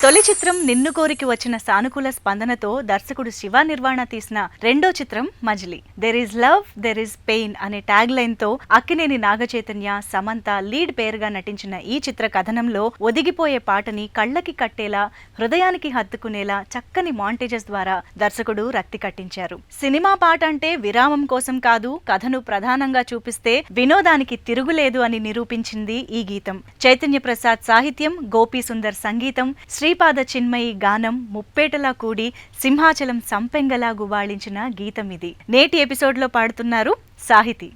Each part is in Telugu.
తొలి చిత్రం నిన్ను కోరికి వచ్చిన సానుకూల స్పందనతో దర్శకుడు శివ నిర్వాణ తీసిన రెండో చిత్రం Majili. There is love, there is pain అనే ట్యాగ్ లైన్ తో అక్కినేని నాగచైతన్య, సమంత లీడ్ పేరుగా నటించిన ఈ చిత్ర కథనంలో ఒదిగిపోయే పాటని కళ్ళకి కట్టేలా, హృదయానికి హత్తుకునేలా చక్కని మాంటేజెస్ ద్వారా దర్శకుడు రక్తి కట్టించారు. సినిమా పాట అంటే విరామం కోసం కాదు, కథను ప్రధానంగా చూపిస్తే వినోదానికి తిరుగులేదు అని నిరూపించింది ఈ గీతం. చైతన్య ప్రసాద్ సాహిత్యం, గోపీ సుందర్ సంగీతం, శ్రీపాద చిన్మయి గానం ముప్పేటలా కూడి సింహాచలం సంపెంగలా గువాళించిన గీతం ఇది. నేటి ఎపిసోడ్ లో పాడుతున్నారు సాహితి.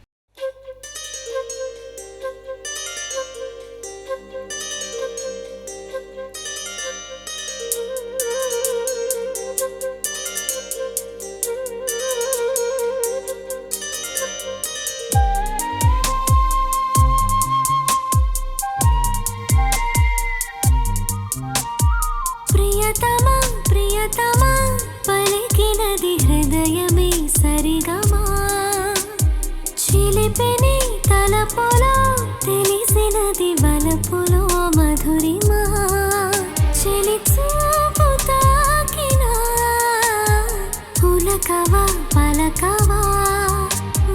ప్రియతమా ప్రియతమా పలికినది హృదయమే సరిగమా, చిలిపిని తలపులో తెలిసినది వలపులో మధురిమా, చెలి చూపు తాకినా పులకవా పలకవా,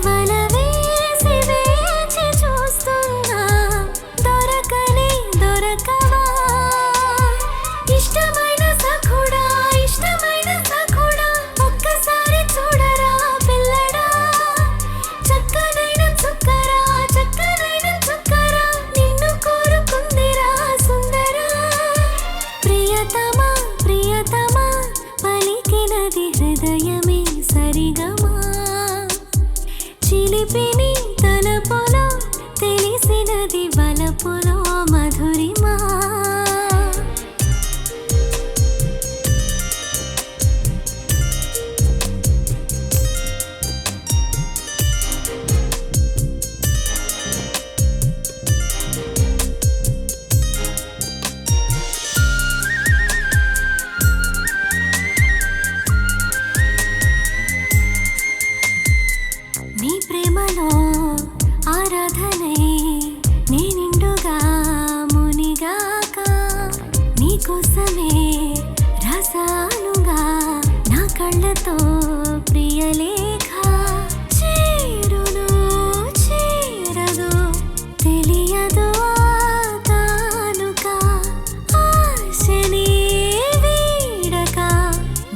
వల వేసి వేచి చూస్తున్నా దొరకని దొరకవా, ఇష్టమైన సఖుడా ఇష్టమైన సఖుడా ఒక్కసారి చూడరా పిల్లడా, చక్కనైన చుక్కరా చక్కనైన చుక్కరా నిన్ను కోరుకుందిరా సుందరా. ప్రియతమా ప్రియతమా పలికినది హృదయమే సరిగమా, చిలిపిని తలపులో తెలిసినది వలపులో మధురిమా. నీ ప్రేమలో ఆరాధనై నీ నిండుగా మునిగాక, నీకోసమే రసాలుగా నా కళ్ళతో ప్రియలేఖ, చేరును చేరదు తెలియదు తానుక, ఆశని వీడక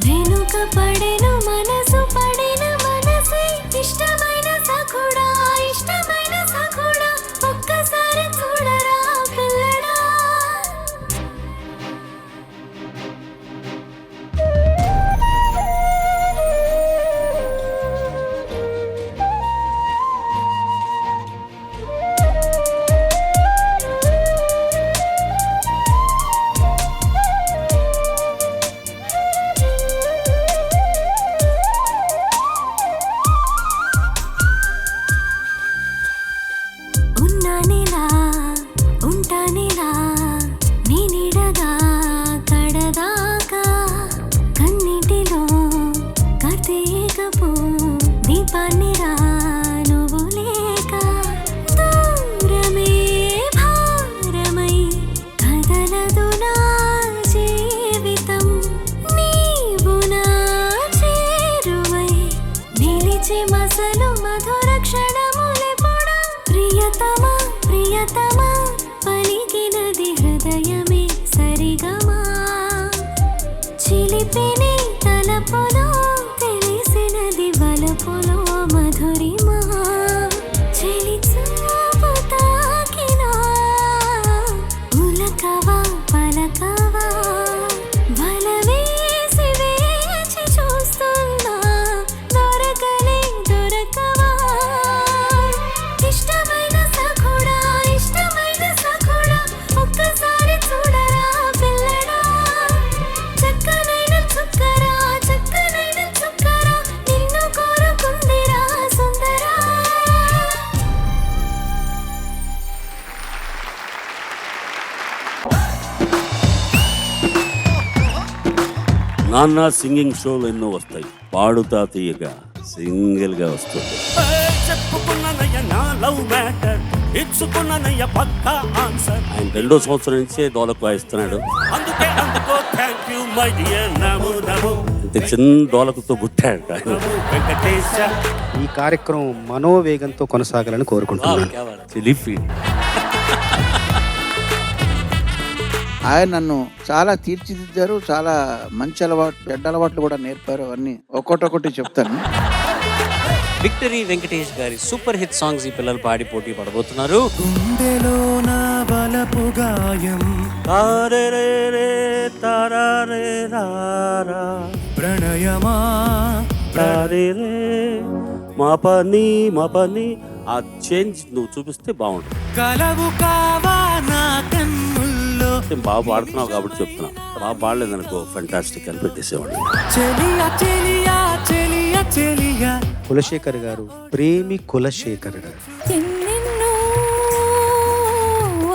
వెనుక పడెను మనసు పడిన మనసే, ఇష్టమైన సఖుడా ఇష్టమైన సఖుడా ఒక్కసారి చూడరా పిల్లడా. ఉన్నానిలా ఉంటానిలా నీ నీడగా కడదాకా, కన్నిటిలో కార్తీకపు దీపాన్నిరా నువ్వు లేక, దూరమే భారమై కదలదు నా జీవితం, నీవు నా చేరువై నిలిచి మసలు మధుర క్షణములెప్పుడా. ప్రియతమా ప్రియతమా పలికినది హృదయమే సరిగమా, చిలిపిని తలపులో తెలిసినది వలపులో మధురిమా, చెలి చూపు తాకినా ఉలకవా పలకవా, వల వేసి వేచి చూస్తున్నా దొరకలే దొరకవా, ఇష్టమైన సఖుడా ఇష్టమైన సఖుడా ఒక్కసారి చూడరా పిల్లడా, చక్కనైన చుక్కరా చక్కనైన చుక్కరా నిన్ను కోరుకుందిరా సుందరా. నాన్న సింగింగ్ షోలు ఎన్నో వస్తాయి, పాడుతా తీయగా సింగిల్ గా వస్తుంది. చెప్పుకున్నానయ్య నా లవ్ మ్యాటర్, ఇచ్చుకున్నానయ్య పక్కా ఆన్సర్. ఆయన 2వ సంవత్సరం నుంచే దోలకు వాయిస్తున్నాడు. అందుకే అందుకో మై డియర్ నమో నమో ఇంత చిన్న డోలకుతో పుట్టాడు ఆయన. నమో వెంకటేశ. ఈ కార్యక్రమం మనోవేగంతో కొనసాగాలని కోరుకుంటున్నాను. Chilli feed. ఆయన నన్ను చాలా తీర్చిదిద్దారు, చాలా మంచి అలవాటు, చెడ్డ అలవాట్లు కూడా నేర్పారు. అవన్నీ ఒక్కొక్కటి చెప్తాను. విక్టరీ వెంకటేష్ గారి సూపర్ హిట్ సాంగ్స్ ఈ పిల్లలు పాడి పోటీ పడబోతున్నారు. గుండెలో నా బలపు గాయం తారెరే తారారే రారా ప్రణయమా తారేరే మా పని ఆ చేంజ్ నువ్వు చూపిస్తే బాగుంటుంది. కలవు కావా నా కన్నుల్లో బాగా పాడుతున్నావు కాబట్టి చెప్తున్నా. బాగా పాడలేదు అనుకో ఫెంటాస్టిక్ అని పెట్టేసేవాడు. చెలియా చెలియా చెలియా చెలియా. కులశేఖర్ గారు, ప్రేమి కులశేఖర్ గారు. ఎన్నెన్నో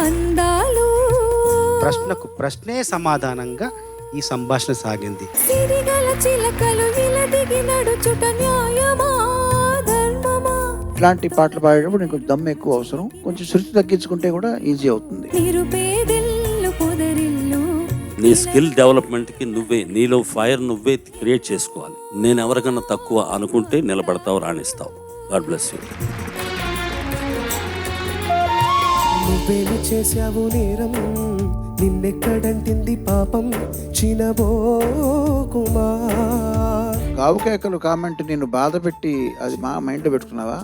అందాలు ప్రశ్నకు ప్రశ్నే సమాధానంగా ఈ సంభాషణ సాగింది. సిరిగల చిలకలు విలదిగి నడుచుట న్యాయమా ధర్మమా ఇట్లాంటి పాటలు పాడేటప్పుడు నీకు దమ్ము ఎక్కువ అవసరం. కొంచెం శృతి తగ్గించుకుంటే కూడా ఈజీ అవుతుంది. నిరుపేదెల్లు పొదరిల్లు నీ స్కిల్ డెవలప్మెంట్కి నువ్వే, నీలో ఫైర్ నువ్వే క్రియేట్ చేసుకోవాలి. నేను ఎవరికన్నా తక్కువ అనుకుంటే నిలబడతావు, రాణిస్తావు. God bless you. నువ్వేమి చేశావు నేరం, నిన్నెక్కడంటింది పాపం చినబోకుమా. కావుకేకలు కామెంట్ నేను బాధ పెట్టి అది మా మైండ్లో పెట్టుకున్నావా?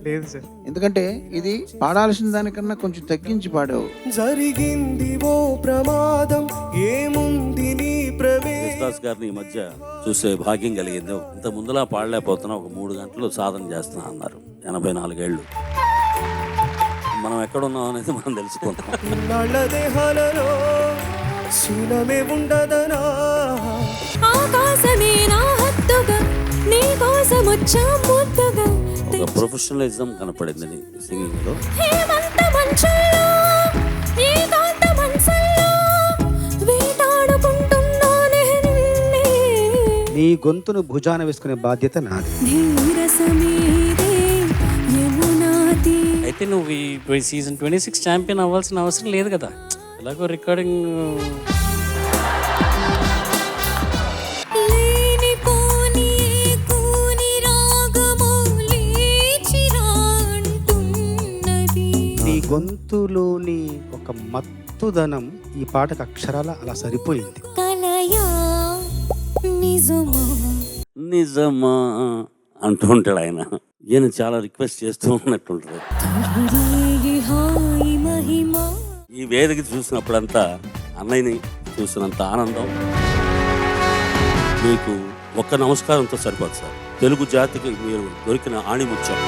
లేదు సార్. ఎందుకంటే ఇది పాడాల్సిన దానికన్నా కొంచెం తగ్గించి పాడావు. జరిగింది ఓ ప్రమాదం, ఏముంది నీ యేసుదాస్ గారిని ఈ మధ్య చూసే భాగ్యం కలిగింది. ఇంత ముందులా పాడలేకపోతున్నా, ఒక 3 గంటలు సాధన చేస్తున్నా అన్నారు. 84 ఏళ్ళు. మనం ఎక్కడున్నాం అనేది మనం తెలుసుకుంటాం. నాళ్ళ దేహాలలో శూలమే ఉండదనా. ఆకాశమే నా హత్తుగా నీ కోసం వచ్చా ముద్దుగా ఒక ప్రొఫెషనలిజం కనపడింది నీ సింగింగ్ లో. హేమంత మంచుల్లో ఏకాంత మనసుల్లో వేటాడుకుంటున్నానే నిన్నే. నీ గొంతును భుజాన వేసుకునే బాధ్యత నాది. నీరసమీదే యమునాది. అయితే నువ్వు ఈ సీజన్ 26 ఛాంపియన్ అవ్వాల్సిన అవసరం లేదు కదా. ఎలాగో రికార్డింగ్ లేనిపోని కూని రాగము లేచిరా అంటున్నది. నీ గొంతులోని ఒక మత్తుదనం ఈ పాటకు అక్షరాల అలా సరిపోయింది. కలయా నిజమా నిజమా అంటూ ఉంటాడు ఆయన. ఈయన చాలా రిక్వెస్ట్ చేస్తూ ఉన్నట్టుంటారు. రేగి హాయి మహిమా. ఈ వేదిక చూసినప్పుడంతా అన్నయ్యని చూసినంత ఆనందం మీకు ఒక్క నమస్కారంతో సరిపోదు సార్. తెలుగు జాతికి మీరు దొరికిన ఆణిముత్యం.